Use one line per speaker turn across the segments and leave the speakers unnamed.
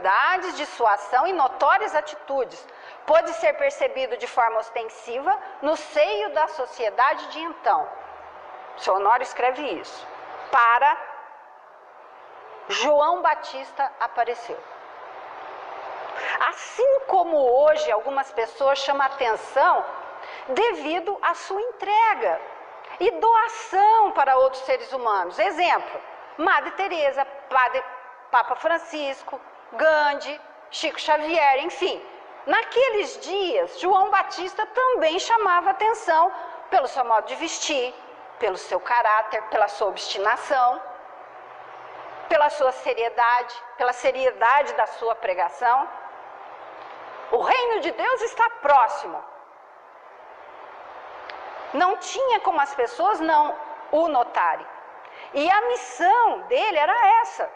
finalidades de sua ação e notórias atitudes, pôde ser percebido de forma ostensiva no seio da sociedade de então. O seu Honório escreve isso. Para João Batista apareceu. Assim como hoje algumas pessoas chamam atenção devido à sua entrega e doação para outros seres humanos. Exemplo, Madre Teresa, Papa Francisco, Gandhi, Chico Xavier, enfim. Naqueles dias, João Batista também chamava atenção pelo seu modo de vestir, pelo seu caráter, pela sua obstinação, pela sua seriedade, pela seriedade da sua pregação. O reino de Deus está próximo. Não tinha como as pessoas não o notarem. E a missão dele era essa,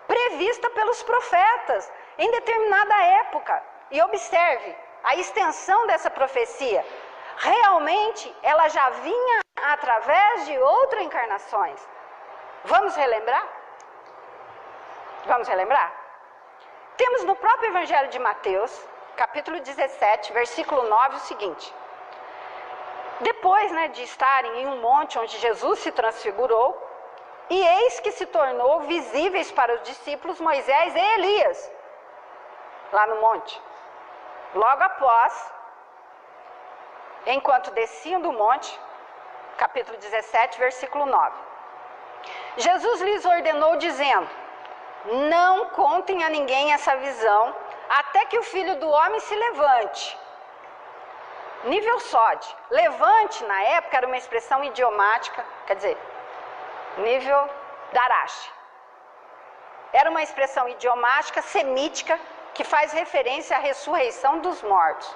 prevista pelos profetas em determinada época. E observe, a extensão dessa profecia, realmente ela já vinha através de outras encarnações. Vamos relembrar? Vamos relembrar? Temos no próprio Evangelho de Mateus, capítulo 17, versículo 9, o seguinte. Depois, de estarem em um monte onde Jesus se transfigurou, e eis que se tornou visíveis para os discípulos Moisés e Elias, lá no monte. Logo após, enquanto desciam do monte, capítulo 17, versículo 9. Jesus lhes ordenou dizendo, não contem a ninguém essa visão, até que o Filho do Homem se levante. Nível SOD. Levante, na época, era uma expressão idiomática, quer dizer, nível Darache. Era uma expressão idiomática, semítica, que faz referência à ressurreição dos mortos.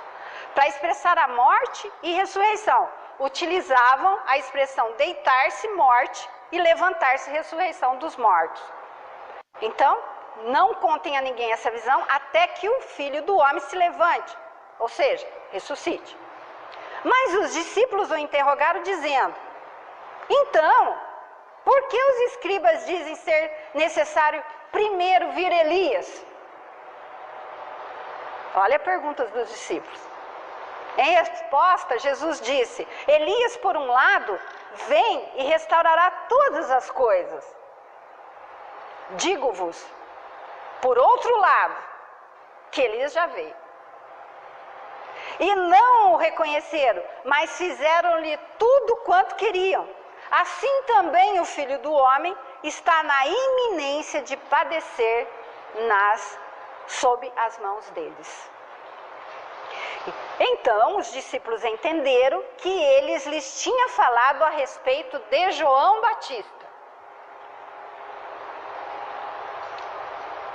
Para expressar a morte e ressurreição, utilizavam a expressão deitar-se, morte, e levantar-se, ressurreição dos mortos. Então, não contem a ninguém essa visão até que o Filho do Homem se levante, ou seja, ressuscite. Mas os discípulos o interrogaram dizendo, então, por que os escribas dizem ser necessário primeiro vir Elias? Olha a pergunta dos discípulos. Em resposta, Jesus disse, Elias, por um lado, vem e restaurará todas as coisas. Digo-vos, por outro lado, que Elias já veio. E não o reconheceram, mas fizeram-lhe tudo quanto queriam. Assim também o Filho do Homem está na iminência de padecer sob as mãos deles. Então os discípulos entenderam que eles lhes tinha falado a respeito de João Batista.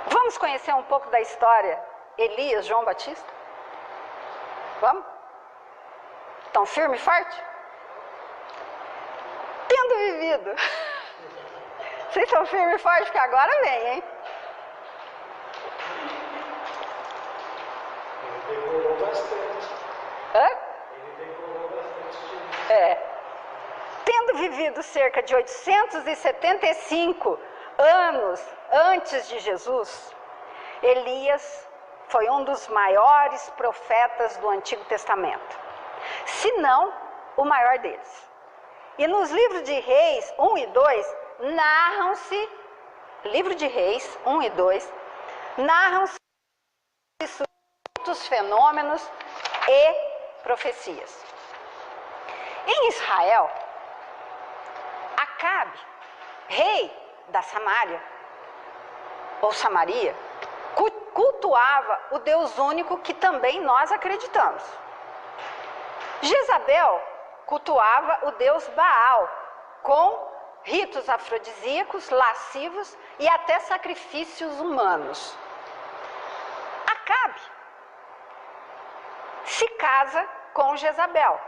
Vamos conhecer um pouco da história Elias, João Batista? Vamos? Estão firme e forte? Tendo vivido. Vocês estão firme e forte que agora vem, hein?
Ele decorou bastante.
Hã?
Ele decorou bastante.
Tendo vivido cerca de 875 anos antes de Jesus, Elias foi um dos maiores profetas do Antigo Testamento, se não o maior deles. E nos livros de Reis 1 e 2, narram-se, livro de Reis 1 e 2, narram-se muitos fenômenos e profecias. Em Israel, Acabe, rei da Samária, ou Samaria, cultuava o Deus único que também nós acreditamos. Jezabel cultuava o Deus Baal, com ritos afrodisíacos, lascivos e até sacrifícios humanos. Acabe se casa com Jezabel,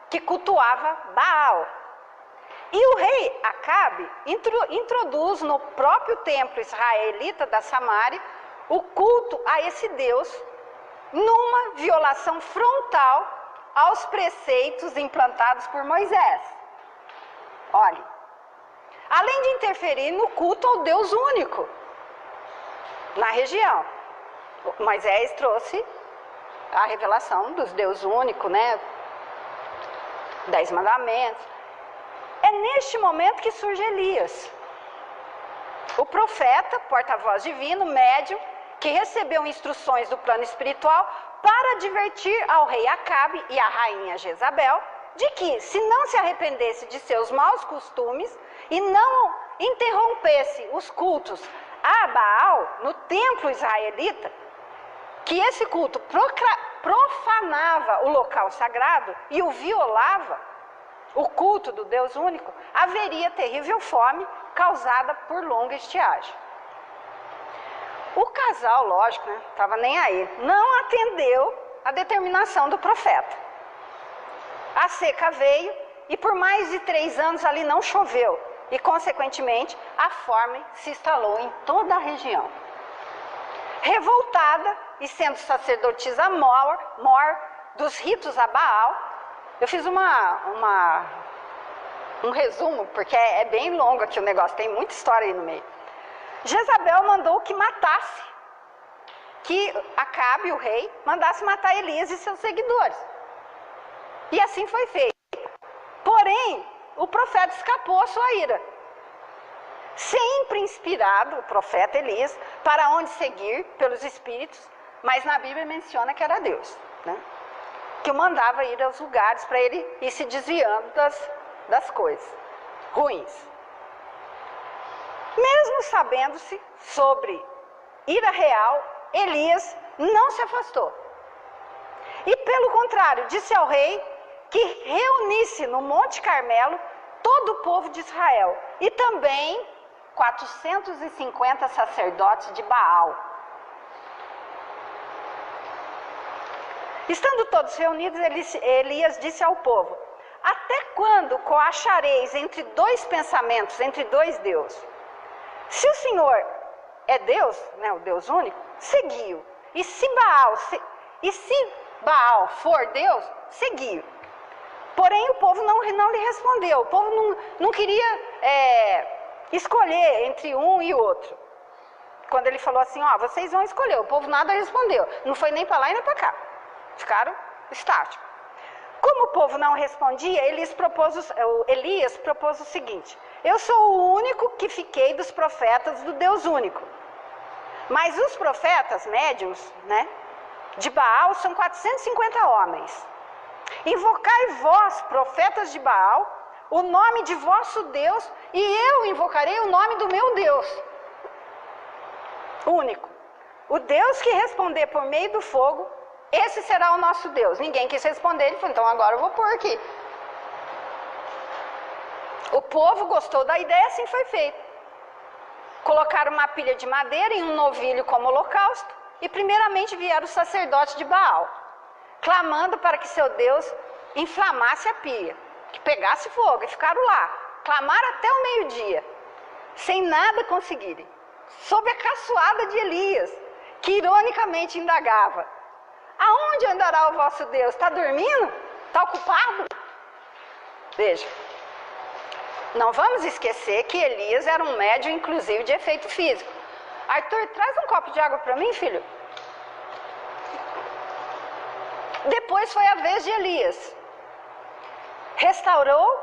que cultuava Baal. E o rei Acabe introduz no próprio templo israelita da Samária o culto a esse Deus, numa violação frontal aos preceitos implantados por Moisés. Olhe, além de interferir no culto ao Deus único na região. Moisés trouxe a revelação dos Deus único, né? 10 mandamentos. É neste momento que surge Elias, o profeta, porta-voz divino, médium, que recebeu instruções do plano espiritual para advertir ao rei Acabe e à rainha Jezabel de que, se não se arrependesse de seus maus costumes e não interrompesse os cultos a Baal no templo israelita, que esse culto profanava o local sagrado e o violava, o culto do Deus único, haveria terrível fome causada por longa estiagem. O casal, lógico, né, estava nem aí, não atendeu a determinação do profeta. A seca veio e por mais de 3 anos ali não choveu e, consequentemente, a fome se instalou em toda a região. Revoltada e sendo sacerdotisa mor dos ritos a Baal, eu fiz um resumo, porque é bem longo aqui o negócio, tem muita história aí no meio. Jezabel mandou que matasse, que Acabe, o rei, mandasse matar Elias e seus seguidores. E assim foi feito. Porém, o profeta escapou à sua ira. Sempre inspirado, o profeta Elias, para onde seguir pelos espíritos, mas na Bíblia menciona que era Deus, né? Que o mandava ir aos lugares para ele ir se desviando das coisas ruins. Mesmo sabendo-se sobre ira real, Elias não se afastou. E pelo contrário, disse ao rei que reunisse no Monte Carmelo todo o povo de Israel e também 450 sacerdotes de Baal. Estando todos reunidos, Elias disse ao povo: até quando coachareis entre 2 pensamentos, entre 2 deuses? Se o Senhor é Deus, né, o Deus único, segui-o. E se Baal for Deus, segui-o. Porém, o povo não lhe respondeu. O povo não queria escolher entre um e outro. Quando ele falou assim, ó, vocês vão escolher. O povo nada respondeu. Não foi nem para lá e nem para cá. Ficaram estáticos. Como o povo não respondia, Elias propôs o seguinte: eu sou o único que fiquei dos profetas do Deus único. Mas os profetas médiuns, né, de Baal são 450 homens. Invocai vós, profetas de Baal, o nome de vosso Deus, e eu invocarei o nome do meu Deus único. O Deus que responder por meio do fogo, esse será o nosso Deus. Ninguém quis responder, ele falou, então agora eu vou pôr aqui. O povo gostou da ideia, assim foi feito. Colocaram uma pilha de madeira em um novilho como holocausto, e primeiramente vieram os sacerdotes de Baal, clamando para que seu Deus inflamasse a pia, que pegasse fogo, e ficaram lá, clamaram até o meio-dia, sem nada conseguirem, sob a caçoada de Elias, que ironicamente indagava: aonde andará o vosso Deus? Está dormindo? Está ocupado? Veja, não vamos esquecer que Elias era um médium, inclusive, de efeito físico. Arthur, traz um copo de água para mim, filho. Depois foi a vez de Elias. Restaurou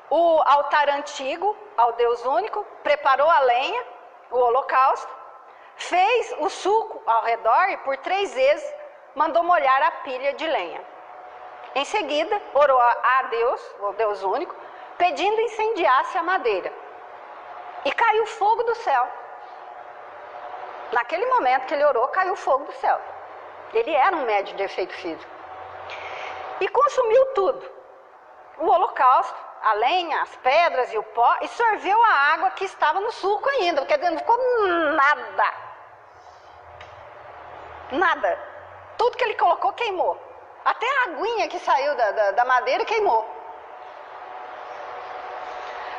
o altar antigo ao Deus único, preparou a lenha, o holocausto, fez o sulco ao redor e por 3 vezes mandou molhar a pilha de lenha. Em seguida, orou a Deus, o Deus único, pedindo incendiasse a madeira. E caiu fogo do céu. Naquele momento que ele orou, caiu fogo do céu. Ele era um médium de efeito físico. E consumiu tudo. O holocausto, a lenha, as pedras e o pó, e sorveu a água que estava no sulco ainda, porque não ficou nada. Nada. Tudo que ele colocou queimou. Até a aguinha que saiu da madeira queimou.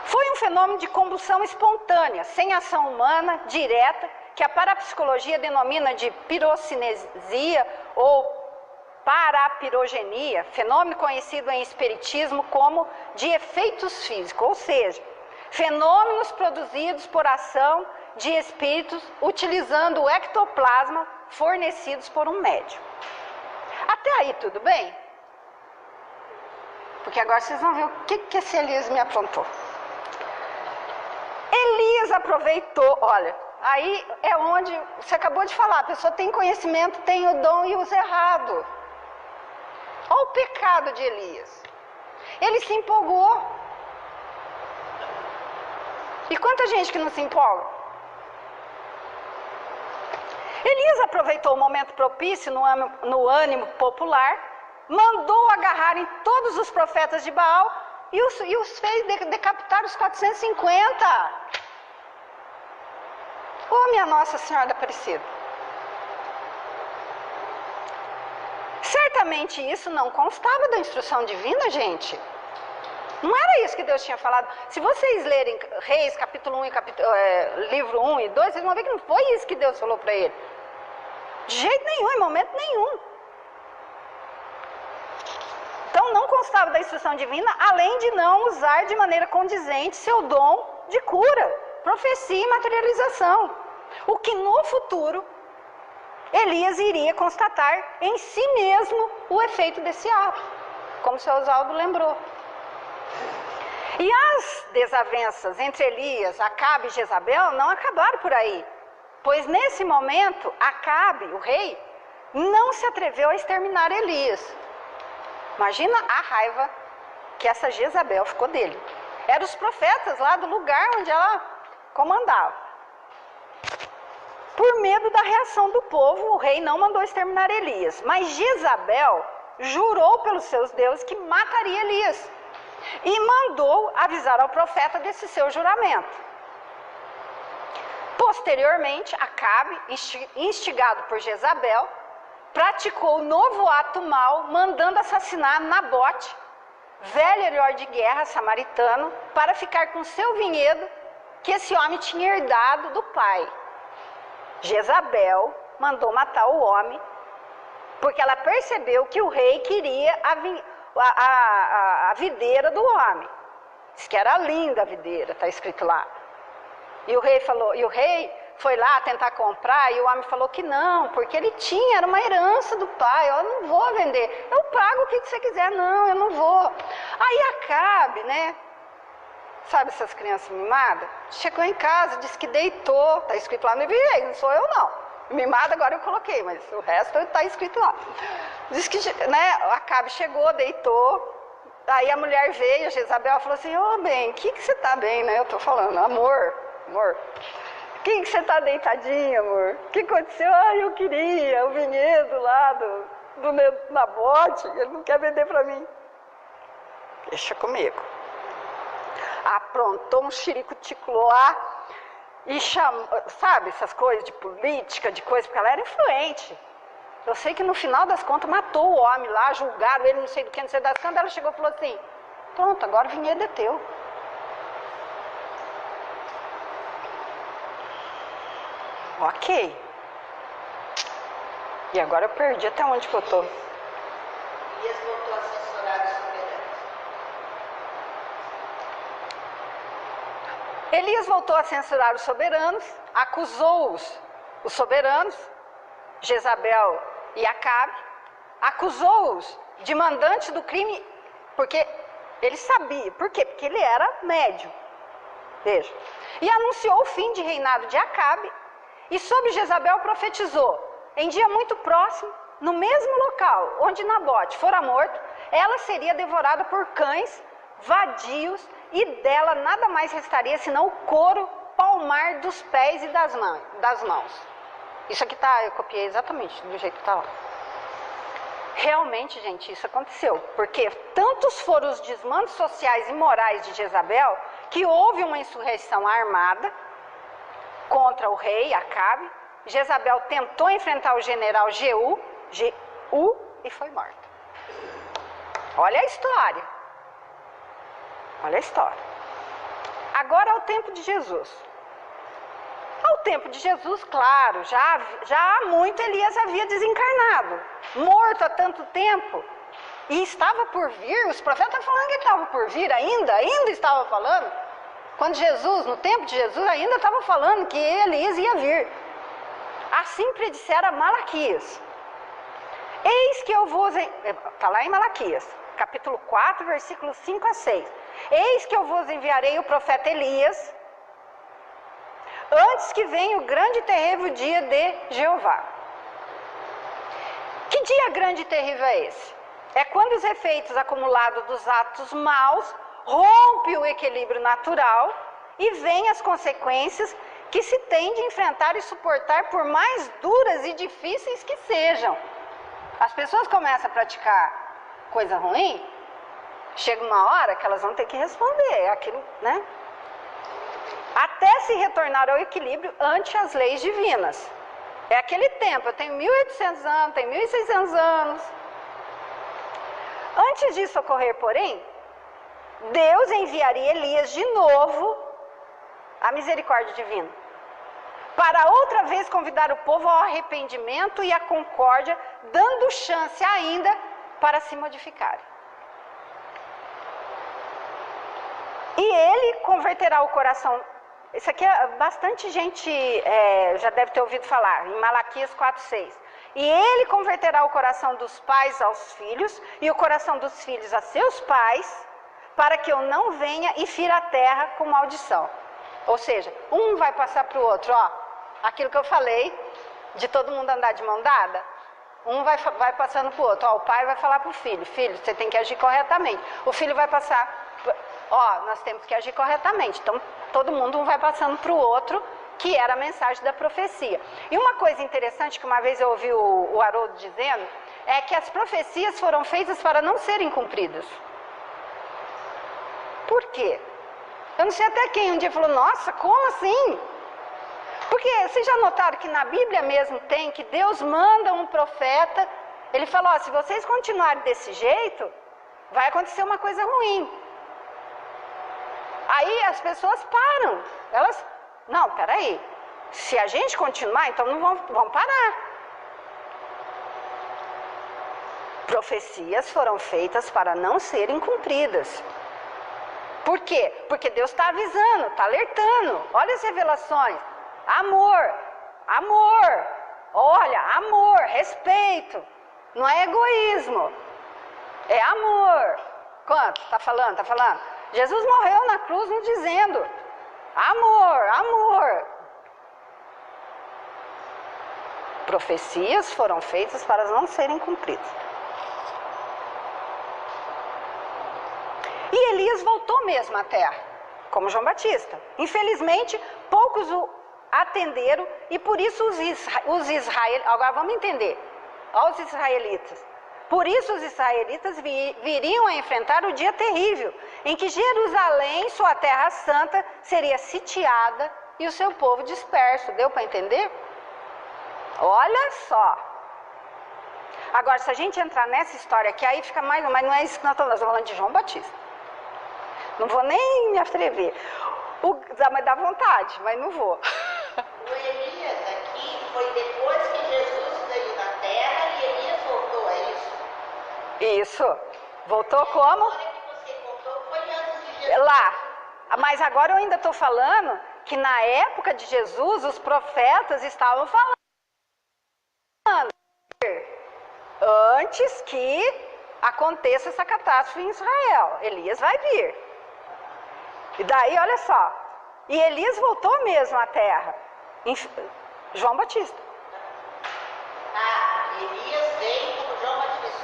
Foi um fenômeno de combustão espontânea, sem ação humana, direta, que a parapsicologia denomina de pirocinesia ou parapirogenia, fenômeno conhecido em espiritismo como de efeitos físicos, ou seja, fenômenos produzidos por ação de espíritos utilizando o ectoplasma fornecidos por um médium. Até aí tudo bem? Porque agora vocês vão ver o que esse Elias me aprontou. Elias aproveitou, olha, aí é onde você acabou de falar, a pessoa tem conhecimento, tem o dom e usa errado. Olha o pecado de Elias. Ele se empolgou. E quanta gente que não se empolga? Elias aproveitou o momento propício no ânimo popular, mandou agarrarem todos os profetas de Baal e os fez decapitar os 450. Oh, minha Nossa Senhora da Aparecida. Certamente isso não constava da instrução divina, gente. Não era isso que Deus tinha falado. Se vocês lerem Reis, capítulo 1 e livro 1 e 2, vocês vão ver que não foi isso que Deus falou para ele. De jeito nenhum, em momento nenhum. Então não constava da instrução divina, além de não usar de maneira condizente seu dom de cura, profecia e materialização. O que no futuro Elias iria constatar em si mesmo o efeito desse ato, como o seu Oswaldo lembrou. E as desavenças entre Elias, Acabe e Jezabel não acabaram por aí, pois nesse momento Acabe, o rei, não se atreveu a exterminar Elias. Imagina a raiva que essa Jezabel ficou dele. Eram os profetas lá do lugar onde ela comandava. Por medo da reação do povo, o rei não mandou exterminar Elias, mas Jezabel jurou pelos seus deuses que mataria Elias e mandou avisar ao profeta desse seu juramento. Posteriormente, Acabe, instigado por Jezabel, praticou novo ato mau, mandando assassinar Nabote, velho herói de guerra samaritano, para ficar com seu vinhedo que esse homem tinha herdado do pai. Jezabel mandou matar o homem porque ela percebeu que o rei queria a videira do homem. Diz que era linda a videira, está escrito lá. E o rei foi lá tentar comprar e o homem falou que não, porque ele tinha, era uma herança do pai, eu não vou vender, eu pago o que você quiser, não, eu não vou. Aí Acabe, né, sabe essas crianças mimadas? Chegou em casa, disse que deitou, está escrito lá no livro, não sou eu não. Mimada agora eu coloquei, mas o resto está escrito lá. Diz que, né, Acabe chegou, deitou, aí a mulher veio, a Jezabel falou assim, ô bem, que você tá bem, né? Eu tô falando, amor, que você tá deitadinho, amor? O que aconteceu? Ah, eu queria o vinhedo lá do meu Nabote, ele não quer vender para mim. Deixa comigo. Aprontou um xirico-tico lá e chamou, sabe, essas coisas de política, de coisa, porque ela era influente. Eu sei que no final das contas matou o homem lá, julgaram ele, não sei do que, não sei das quantas. Ela chegou e falou assim, pronto, agora o vinhedo é teu. Ok. E agora eu perdi até onde que eu tô.
Elias voltou a censurar os soberanos.
Elias voltou a censurar os soberanos, acusou os soberanos, Jezabel e Acabe, acusou-os de mandante do crime, porque ele sabia. Por quê? Porque ele era médium. Veja. E anunciou o fim de reinado de Acabe, e sobre Jezabel profetizou, em dia muito próximo, no mesmo local onde Nabote fora morto, ela seria devorada por cães vadios, e dela nada mais restaria senão o couro palmar dos pés e das mãos. Isso aqui tá, eu copiei exatamente do jeito que está lá. Realmente, gente, isso aconteceu, porque tantos foram os desmandos sociais e morais de Jezabel, que houve uma insurreição armada contra o rei Acabe. Jezabel tentou enfrentar o general Jeú e foi morta. Olha a história. Olha a história. Agora é o tempo de Jesus. Ao tempo de Jesus, claro, já há muito Elias havia desencarnado, morto há tanto tempo, e estava por vir, os profetas estavam falando que ele estava por vir ainda estava falando. Quando Jesus, no tempo de Jesus, ainda estava falando que Elias ia vir. Assim predissera Malaquias. Eis que eu vos... Está lá em Malaquias, capítulo 4, versículos 5 a 6. Eis que eu vos enviarei o profeta Elias, antes que venha o grande e terrível dia de Jeová. Que dia grande e terrível é esse? É quando os efeitos acumulados dos atos maus rompem o equilíbrio natural e vêm as consequências que se tem de enfrentar e suportar, por mais duras e difíceis que sejam. As pessoas começam a praticar coisa ruim, chega uma hora que elas vão ter que responder aquilo, né? Até se retornar ao equilíbrio ante as leis divinas. É aquele tempo, eu tenho 1.800 anos, tenho 1.600 anos. Antes disso ocorrer, porém, Deus enviaria Elias de novo à misericórdia divina, para outra vez convidar o povo ao arrependimento e à concórdia, dando chance ainda para se modificarem. E ele converterá o coração. Isso aqui bastante gente já deve ter ouvido falar, em Malaquias 4:6. E ele converterá o coração dos pais aos filhos e o coração dos filhos a seus pais, para que eu não venha e fira a terra com maldição. Ou seja, um vai passar para o outro, ó, aquilo que eu falei, de todo mundo andar de mão dada, um vai passando para o outro, ó, o pai vai falar para o filho, filho, você tem que agir corretamente. O filho vai passar, ó, nós temos que agir corretamente. Então, todo mundo um vai passando para o outro, que era a mensagem da profecia. E uma coisa interessante que uma vez eu ouvi o Haroldo dizendo, é que as profecias foram feitas para não serem cumpridas. Por quê? Eu não sei até quem um dia falou, nossa, como assim? Porque vocês já notaram que na Bíblia mesmo tem que Deus manda um profeta, ele fala, ó, se vocês continuarem desse jeito, vai acontecer uma coisa ruim. Aí as pessoas param, elas, não, peraí, se a gente continuar, então não vão parar. Profecias foram feitas para não serem cumpridas. Por quê? Porque Deus está avisando, está alertando. Olha as revelações. Amor, amor, olha, amor, respeito. Não é egoísmo, é amor. Quanto? Está falando, está falando. Jesus morreu na cruz nos dizendo, amor, amor. Profecias foram feitas para não serem cumpridas. E Elias voltou mesmo à terra, como João Batista. Infelizmente, poucos o atenderam e por isso os israelitas, agora vamos entender, aos israelitas. Por isso os israelitas viriam a enfrentar o dia terrível, em que Jerusalém, sua terra santa, seria sitiada e o seu povo disperso. Deu para entender? Olha só. Agora, se a gente entrar nessa história aqui, aí fica mais... Mas não é isso que nós estamos falando de João Batista. Não vou nem me atrever. Mas dá vontade, mas não vou.
O Elias aqui foi depois que Jesus veio na terra e Elias voltou, é isso?
Isso. Voltou como?
A história que você contou foi antes de Jesus.
Lá. Mas agora eu ainda estou falando que na época de Jesus, os profetas estavam falando antes que aconteça essa catástrofe em Israel. Elias vai vir. E daí, olha só. E Elias voltou mesmo à terra. João Batista.
Ah, Elias veio como João Batista.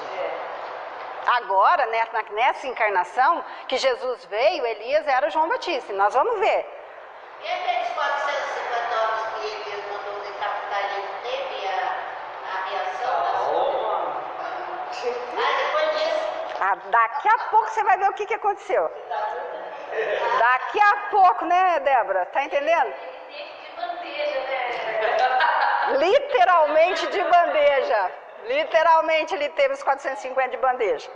Agora, nessa encarnação que Jesus veio, Elias era João Batista. E nós vamos ver.
E aqueles 450 homens que Elias mandou decapitar, ele não teve a reação da sua? Ah, depois disso.
Daqui a pouco você vai ver o que aconteceu. Daqui a pouco, né, Débora? Tá entendendo? Literalmente de bandeja. Literalmente ele teve os 450 de bandeja.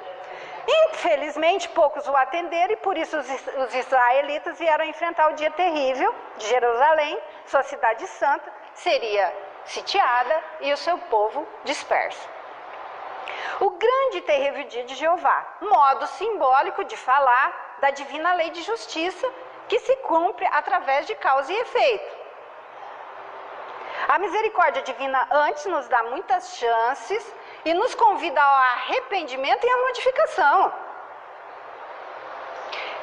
Infelizmente, poucos o atenderam e por isso os israelitas vieram enfrentar o dia terrível de Jerusalém, sua cidade santa, seria sitiada e o seu povo disperso. O grande e terrível dia de Jeová, modo simbólico de falar da divina lei de justiça que se cumpre através de causa e efeito. A misericórdia divina antes nos dá muitas chances e nos convida ao arrependimento e à modificação.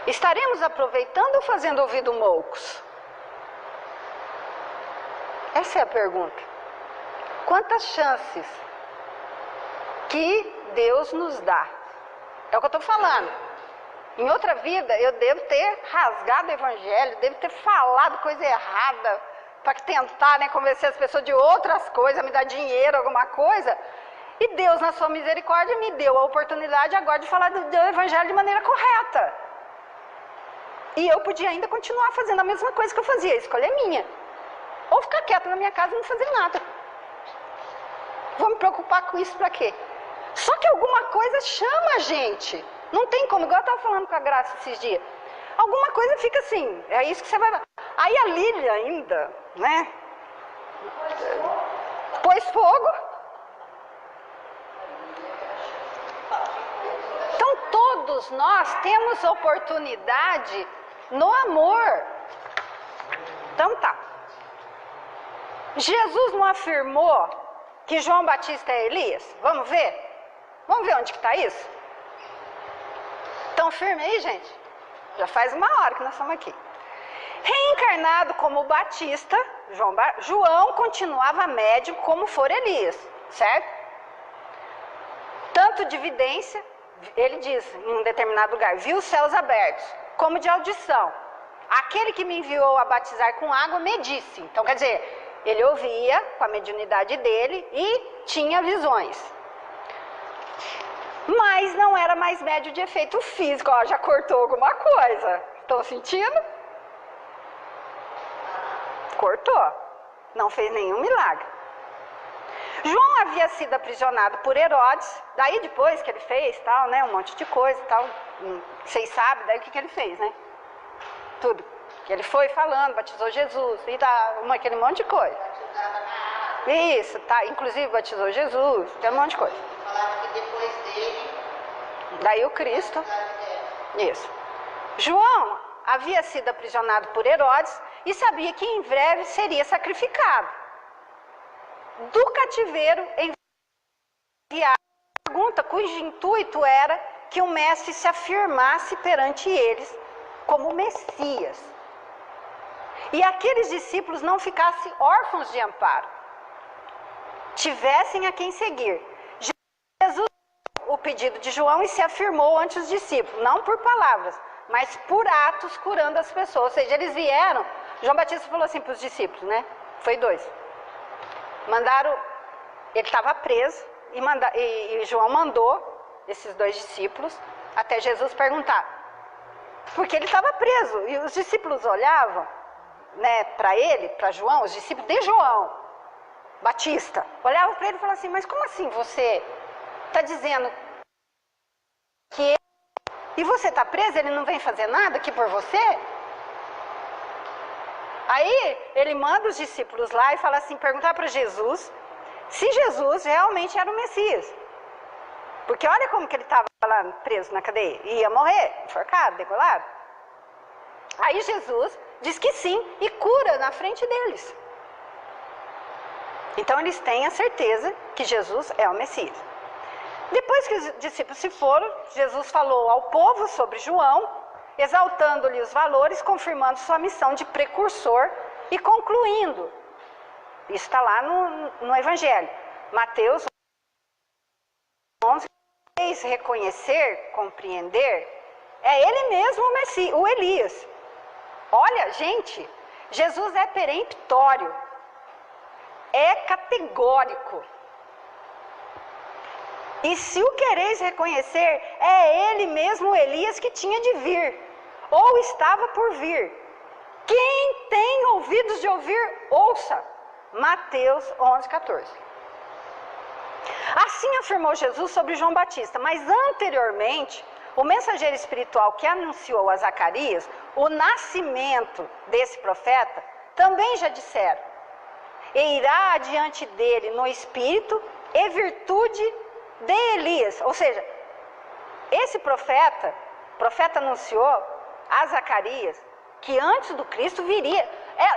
Estaremos aproveitando ou fazendo ouvido moucos? Essa é a pergunta. Quantas chances que Deus nos dá? É o que eu estou falando. Em outra vida, eu devo ter rasgado o evangelho, devo ter falado coisa errada para tentar, convencer as pessoas de outras coisas, me dar dinheiro, alguma coisa. E Deus, na sua misericórdia, me deu a oportunidade agora de falar do evangelho de maneira correta. E eu podia ainda continuar fazendo a mesma coisa que eu fazia, a escolha é minha. Ou ficar quieta na minha casa e não fazer nada. Vou me preocupar com isso para quê? Só que alguma coisa chama a gente. Não tem como, igual eu estava falando com a Graça esses dias. Alguma coisa fica assim, é isso que você vai... Aí a Lília ainda, pôs fogo. Então todos nós temos oportunidade no amor. Então tá. Jesus não afirmou que João Batista é Elias? Vamos ver? Vamos ver onde que está isso? Estão firme aí, gente? Já faz uma hora que nós estamos aqui. Reencarnado como Batista, João continuava médium como for Elias, certo? Tanto de evidência, ele diz em um determinado lugar, viu os céus abertos, como de audição. Aquele que me enviou a batizar com água me disse. Então, quer dizer, ele ouvia com a mediunidade dele e tinha visões. Mas não era mais médio de efeito físico. Ó, já cortou alguma coisa. Estão sentindo? Cortou. Não fez nenhum milagre. João havia sido aprisionado por Herodes. Daí depois que ele fez, tal, um monte de coisa, tal. Vocês sabem daí o que ele fez, Tudo. Que ele foi falando, batizou Jesus, e aquele monte de coisa. Isso, tá. Inclusive batizou Jesus, tem um monte de coisa.
Falaram que depois dele...
Daí o Cristo. Isso. João havia sido aprisionado por Herodes e sabia que em breve seria sacrificado. Do cativeiro enviado uma pergunta cujo intuito era que o mestre se afirmasse perante eles como Messias. E aqueles discípulos não ficassem órfãos de amparo, tivessem a quem seguir. Jesus o pedido de João e se afirmou ante os discípulos, não por palavras, mas por atos, curando as pessoas. Ou seja, eles vieram, João Batista falou assim para os discípulos, Foi 2. Mandaram, ele estava preso, e João mandou esses 2 discípulos até Jesus perguntar. Porque ele estava preso, e os discípulos olhavam, para ele, para João, os discípulos de João Batista, olhavam para ele e falavam assim, mas como assim você está dizendo que e você está preso, ele não vem fazer nada aqui por você? Aí ele manda os discípulos lá e fala assim, perguntar para Jesus se Jesus realmente era o Messias. Porque olha como que ele estava lá preso na cadeia, ia morrer, enforcado, degolado. Aí Jesus diz que sim e cura na frente deles. Então eles têm a certeza que Jesus é o Messias. Depois que os discípulos se foram, Jesus falou ao povo sobre João, exaltando-lhe os valores, confirmando sua missão de precursor e concluindo. Isso está lá no Evangelho. Mateus 11, reconhecer, compreender, é ele mesmo o Messias, o Elias. Olha, gente, Jesus é peremptório, é categórico. E se o quereis reconhecer, é ele mesmo o Elias que tinha de vir, ou estava por vir. Quem tem ouvidos de ouvir, ouça. Mateus 11, 14. Assim afirmou Jesus sobre João Batista, mas anteriormente, o mensageiro espiritual que anunciou a Zacarias o nascimento desse profeta, também já disseram, e irá adiante dele no espírito e virtude de Elias. Ou seja, esse profeta anunciou a Zacarias que antes do Cristo viria.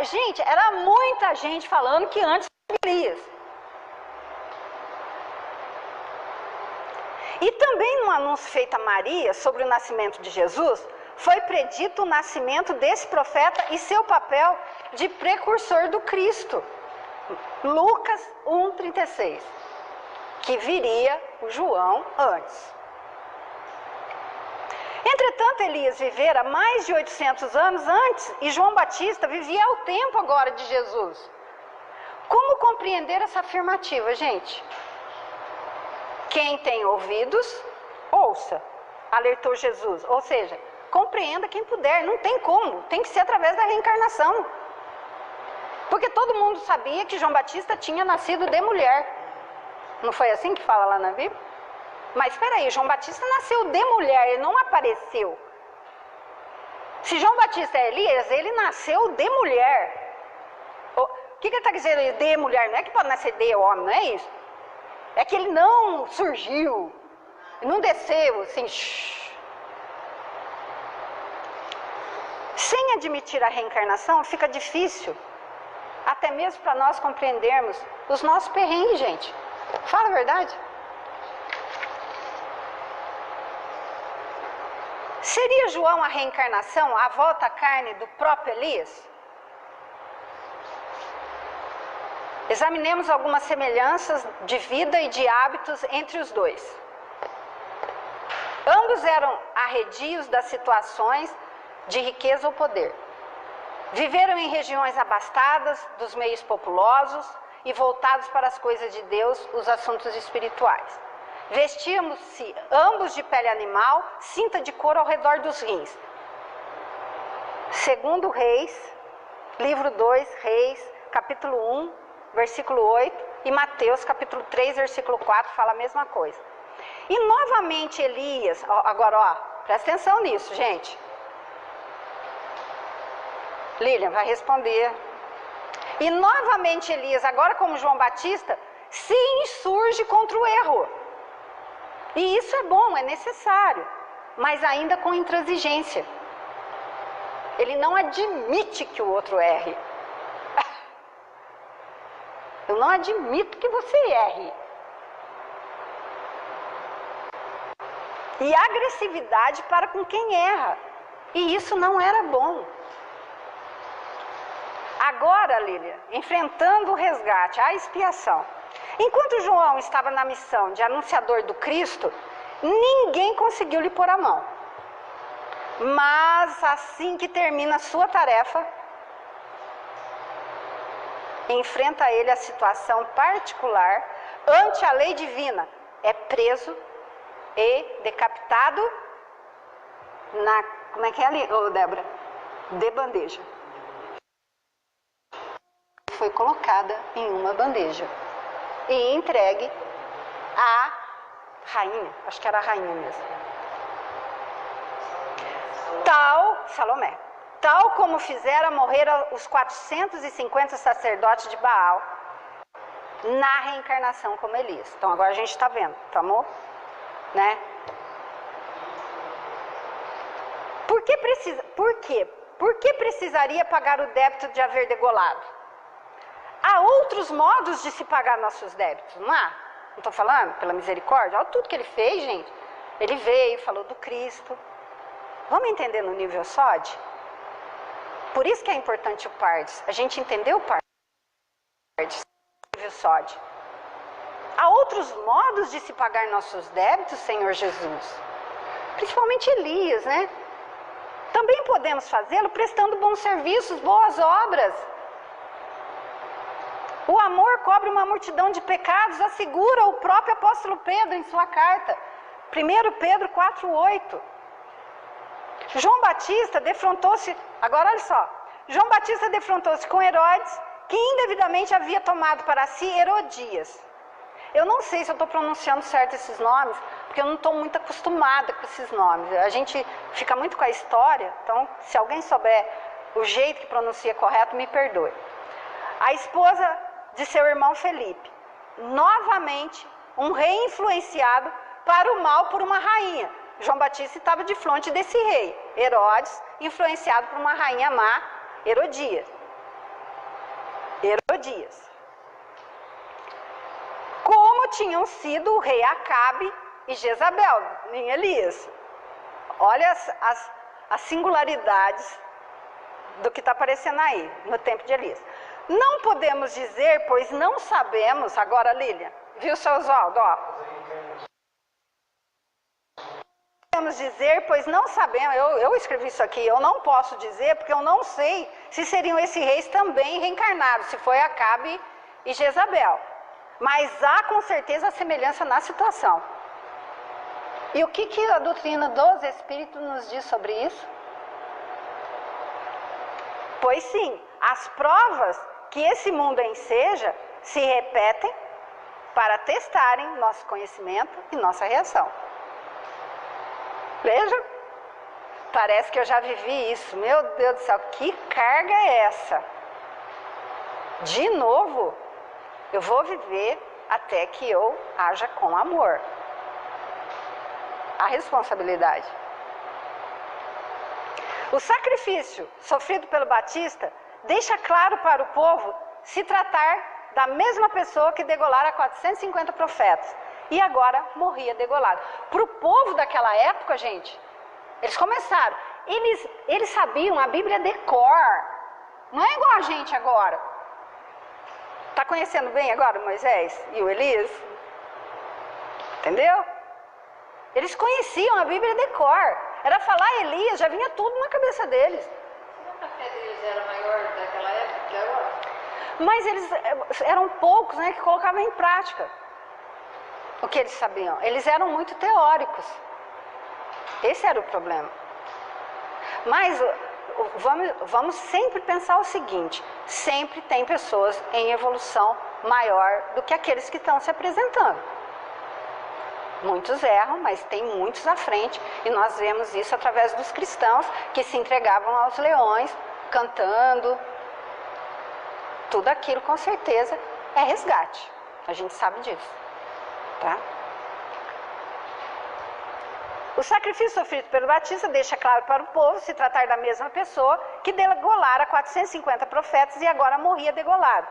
Gente, era muita gente falando que antes do Elias. E também no anúncio feito a Maria sobre o nascimento de Jesus, foi predito o nascimento desse profeta e seu papel de precursor do Cristo. Lucas 1,36, que viria o João antes. Entretanto, Elias vivera mais de 800 anos antes e João Batista vivia ao tempo agora de Jesus. Como compreender essa afirmativa, gente? Quem tem ouvidos, ouça, alertou Jesus. Ou seja, compreenda quem puder, não tem como, tem que ser através da reencarnação. Porque todo mundo sabia que João Batista tinha nascido de mulher. Não foi assim que fala lá na Bíblia? Mas espera aí, João Batista nasceu de mulher, ele não apareceu. Se João Batista é Elias, ele nasceu de mulher. O que ele está dizendo de mulher? Não é que pode nascer de homem, não é isso? É que ele não surgiu, não desceu assim. Sem admitir a reencarnação, fica difícil, até mesmo para nós compreendermos os nossos perrengues, gente. Fala a verdade. Seria João a reencarnação, a volta à carne do próprio Elias? Examinemos algumas semelhanças de vida e de hábitos entre os dois. Ambos eram arredios das situações de riqueza ou poder. Viveram em regiões abastadas, dos meios populosos e voltados para as coisas de Deus, os assuntos espirituais. Vestíamos-se ambos de pele animal, cinta de couro ao redor dos rins. Segundo Reis, livro 2, Reis, capítulo 1, versículo 8, e Mateus, capítulo 3, versículo 4, fala a mesma coisa. E novamente Elias, agora presta atenção nisso, gente. Lilian vai responder. E novamente Elias, agora como João Batista, se insurge contra o erro. E isso é bom, é necessário, mas ainda com intransigência. Ele não admite que o outro erre. Eu não admito que você erre. E agressividade para com quem erra. E isso não era bom. Agora, Lília, enfrentando o resgate, a expiação. Enquanto João estava na missão de anunciador do Cristo, ninguém conseguiu lhe pôr a mão. Mas assim que termina a sua tarefa, enfrenta ele a situação particular ante a lei divina. É preso e decapitado na... Como é que é ali, Débora? De bandeja. Foi colocada em uma bandeja e entregue à rainha, acho que era a rainha mesmo. Salomé, tal como fizera morrer os 450 sacerdotes de Baal na reencarnação como Elias. Então agora a gente está vendo, amor? Né? Por que precisaria pagar o débito de haver degolado? Há outros modos de se pagar nossos débitos, não há? Não estou falando pela misericórdia? Olha tudo que ele fez, gente. Ele veio, falou do Cristo. Vamos entender no nível SOD? Por isso que é importante o PARDES. A gente entendeu o PARDES, no nível SOD. Há outros modos de se pagar nossos débitos, Senhor Jesus. Principalmente Elias, né? Também podemos fazê-lo prestando bons serviços, boas obras. O amor cobre uma multidão de pecados, assegura o próprio apóstolo Pedro em sua carta. 1 Pedro 4,8. João Batista defrontou-se, agora olha só, João Batista defrontou-se com Herodes, que indevidamente havia tomado para si Herodias. Eu não sei se eu estou pronunciando certo esses nomes, porque eu não estou muito acostumada com esses nomes. A gente fica muito com a história, então se alguém souber o jeito que pronuncia correto, me perdoe. A esposa de seu irmão Felipe, novamente um rei influenciado para o mal por uma rainha. João Batista estava de frente desse rei, Herodes, influenciado por uma rainha má, Herodias. Como tinham sido o rei Acabe e Jezabel, em Elias. Olha as singularidades do que está aparecendo aí, no tempo de Elias. Não podemos dizer, pois não sabemos, agora Lília, viu, seu Oswaldo, ó. Podemos dizer, pois não sabemos, eu escrevi isso aqui, eu não posso dizer, porque eu não sei se seriam esses reis também reencarnados, se foi Acabe e Jezabel. Mas há com certeza a semelhança na situação. E o que a doutrina dos Espíritos nos diz sobre isso? Pois sim, as provas que esse mundo enseja se repetem para testarem nosso conhecimento e nossa reação. Veja, parece que eu já vivi isso. Meu Deus do céu, que carga é essa? De novo, eu vou viver até que eu haja com amor. A responsabilidade. O sacrifício sofrido pelo Batista deixa claro para o povo se tratar da mesma pessoa que degolara 450 profetas e agora morria degolado. Para o povo daquela época, gente, eles começaram, eles sabiam a Bíblia de cor, não é igual a gente agora. Está conhecendo bem agora o Moisés e o Elias? Entendeu? Eles conheciam a Bíblia de cor. Era falar Elias, já vinha tudo na cabeça deles.
Será que a fé deles era maior daquela época que agora?
Mas eles eram poucos, né, que colocavam em prática o que eles sabiam. Eles eram muito teóricos. Esse era o problema. Mas vamos sempre pensar o seguinte: sempre tem pessoas em evolução maior do que aqueles que estão se apresentando. Muitos erram, mas tem muitos à frente, e nós vemos isso através dos cristãos que se entregavam aos leões, cantando. Tudo aquilo com certeza é resgate. A gente sabe disso. Tá? O sacrifício sofrido pelo Batista deixa claro para o povo se tratar da mesma pessoa que degolara 450 profetas e agora morria degolado,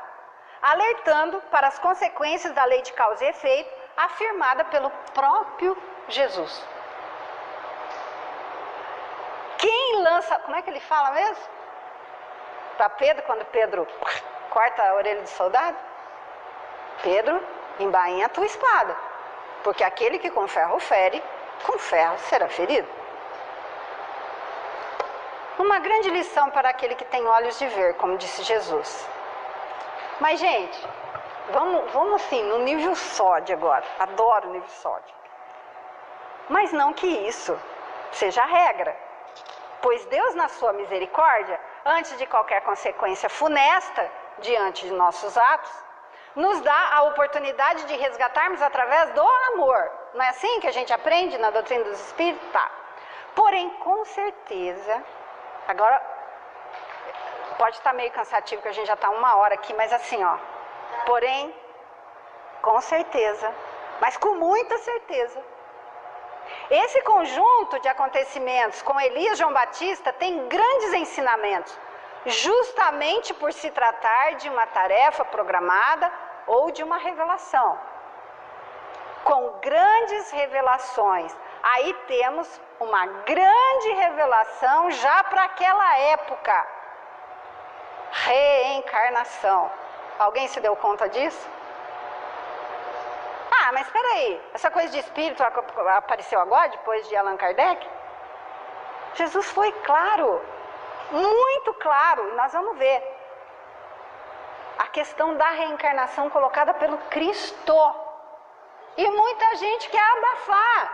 alertando para as consequências da lei de causa e efeito afirmada pelo próprio Jesus. Quem lança... Como é que ele fala mesmo? Para Pedro, quando Pedro corta a orelha do soldado? Pedro, embainha a tua espada, porque aquele que com ferro fere, com ferro será ferido. Uma grande lição para aquele que tem olhos de ver, como disse Jesus. Mas, gente, vamos assim, no nível sódio agora. Adoro o nível sódio. Mas não que isso seja a regra. Pois Deus, na sua misericórdia, antes de qualquer consequência funesta diante de nossos atos, nos dá a oportunidade de resgatarmos através do amor. Não é assim que a gente aprende na doutrina dos Espíritos? Tá. Porém, com certeza, agora pode estar meio cansativo, que a gente já está 1 hora aqui, mas assim, ó. Porém, com certeza, mas com muita certeza, esse conjunto de acontecimentos com Elias e João Batista tem grandes ensinamentos, justamente por se tratar de uma tarefa programada ou de uma revelação. Com grandes revelações. Aí temos uma grande revelação já para aquela época. Reencarnação. Alguém se deu conta disso? Ah, mas espera aí. Essa coisa de espírito apareceu agora, depois de Allan Kardec? Jesus foi claro. Muito claro, e nós vamos ver a questão da reencarnação colocada pelo Cristo, e muita gente quer abafar.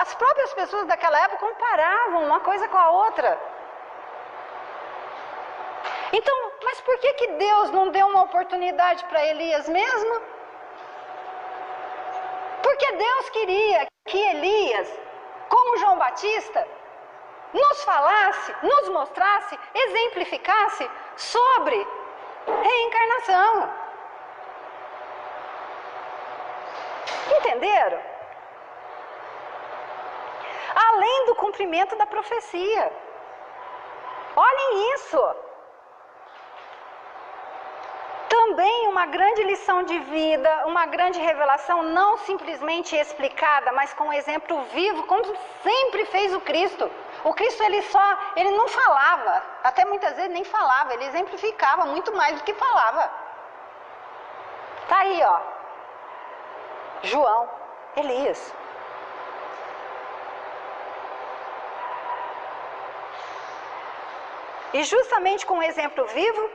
As próprias pessoas daquela época comparavam uma coisa com a outra. Então, mas por que Deus não deu uma oportunidade para Elias mesmo? Porque Deus queria que Elias, como João Batista, nos falasse, nos mostrasse, exemplificasse sobre reencarnação. Entenderam? além do cumprimento da profecia. Olhem isso. Também uma grande lição de vida, uma grande revelação, não simplesmente explicada, mas com um exemplo vivo, como sempre fez o Cristo. O Cristo, ele não falava, até muitas vezes nem falava, ele exemplificava muito mais do que falava. Tá aí, ó. João, Elias. E justamente com um exemplo vivo,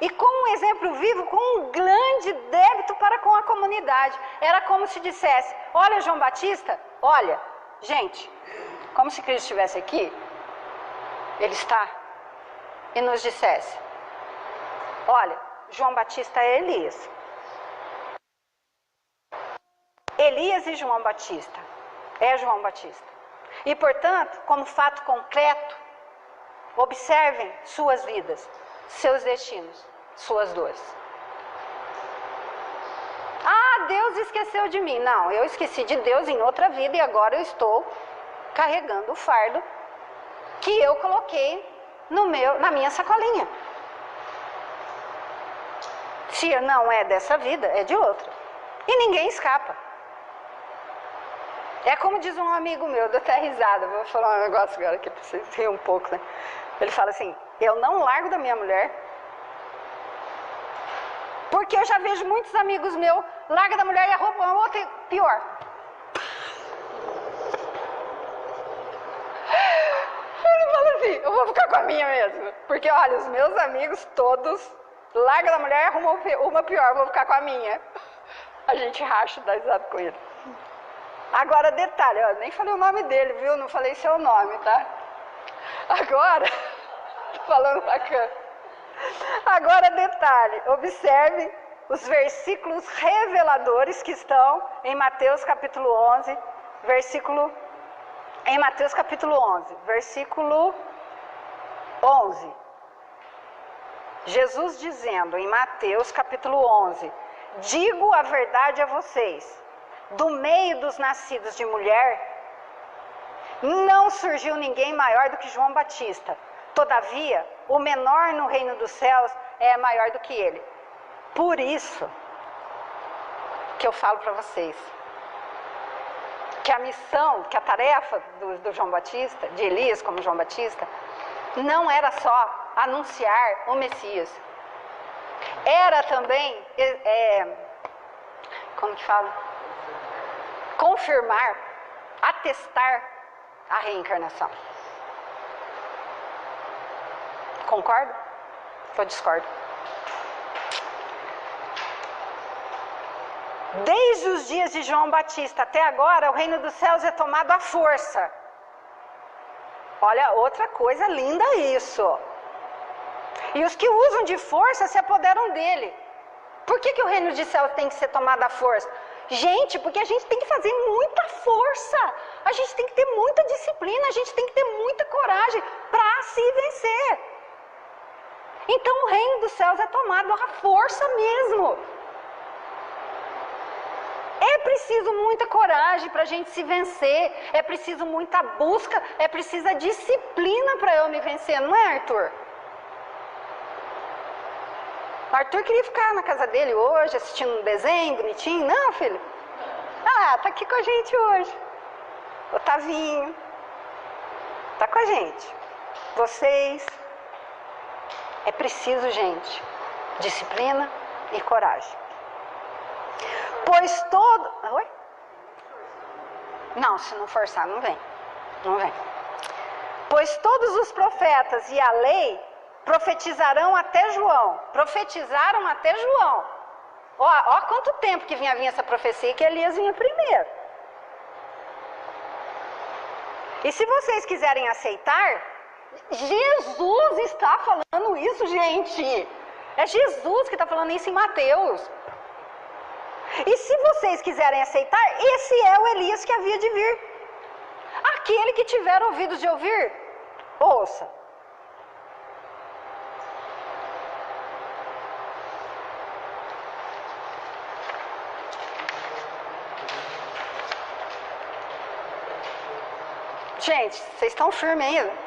e com um exemplo vivo, com um grande débito para com a comunidade. Era como se dissesse, olha João Batista, olha, gente, como se Cristo estivesse aqui, ele está, e nos dissesse, olha, João Batista é Elias. Elias e João Batista, é João Batista. E portanto, como fato concreto, observem suas vidas, seus destinos, suas dores. Ah, Deus esqueceu de mim. Não, eu esqueci de Deus em outra vida e agora eu estou carregando o fardo que eu coloquei na minha sacolinha. Se não é dessa vida, é de outra. E ninguém escapa. É como diz um amigo meu, dou até risada, vou falar um negócio agora aqui para vocês rirem um pouco, né? Ele fala assim, eu não largo da minha mulher, porque eu já vejo muitos amigos meus, larga da mulher e arruma uma outra, pior. Ele fala assim, eu vou ficar com a minha mesmo, porque olha, os meus amigos todos, larga da mulher e arruma uma pior, eu vou ficar com a minha. A gente racha, dá risada com ele. Agora detalhe, eu nem falei o nome dele, viu? Não falei seu nome, tá? Agora, tô falando bacana. Agora detalhe, observe os versículos reveladores que estão em Mateus capítulo 11, versículo 11. Jesus dizendo em Mateus capítulo 11, digo a verdade a vocês, do meio dos nascidos de mulher, não surgiu ninguém maior do que João Batista. Todavia, o menor no reino dos céus é maior do que ele. Por isso que eu falo para vocês que a missão, que a tarefa do João Batista, de Elias como João Batista, não era só anunciar o Messias. Era também, como que fala? Confirmar, atestar a reencarnação. Concorda? Ou discordo? Desde os dias de João Batista até agora, o reino dos céus é tomado à força. Olha, outra coisa linda isso. E os que usam de força se apoderam dele. Por que o reino dos céus tem que ser tomado à força? Gente, porque a gente tem que fazer muita força. A gente tem que ter muita disciplina, a gente tem que ter muita coragem para se vencer. Então o reino dos céus é tomado à força mesmo. É preciso muita coragem para a gente se vencer, é preciso muita busca, é preciso disciplina para eu me vencer, não é, Arthur? O Arthur queria ficar na casa dele hoje, assistindo um desenho bonitinho. Não, filho? Ah, tá aqui com a gente hoje. Otavinho. Tá com a gente. Vocês. É preciso, gente, disciplina e coragem. Pois todo... Oi? Não, se não forçar, não vem. Não vem. Pois todos os profetas e a lei profetizarão até João. Profetizaram até João. Ó quanto tempo que vinha essa profecia, que Elias vinha primeiro. E se vocês quiserem aceitar, Jesus está falando isso, gente. É Jesus que está falando isso em Mateus. E se vocês quiserem aceitar, esse é o Elias que havia de vir. Aquele que tiver ouvidos de ouvir, ouça. Gente, vocês estão firmes ainda?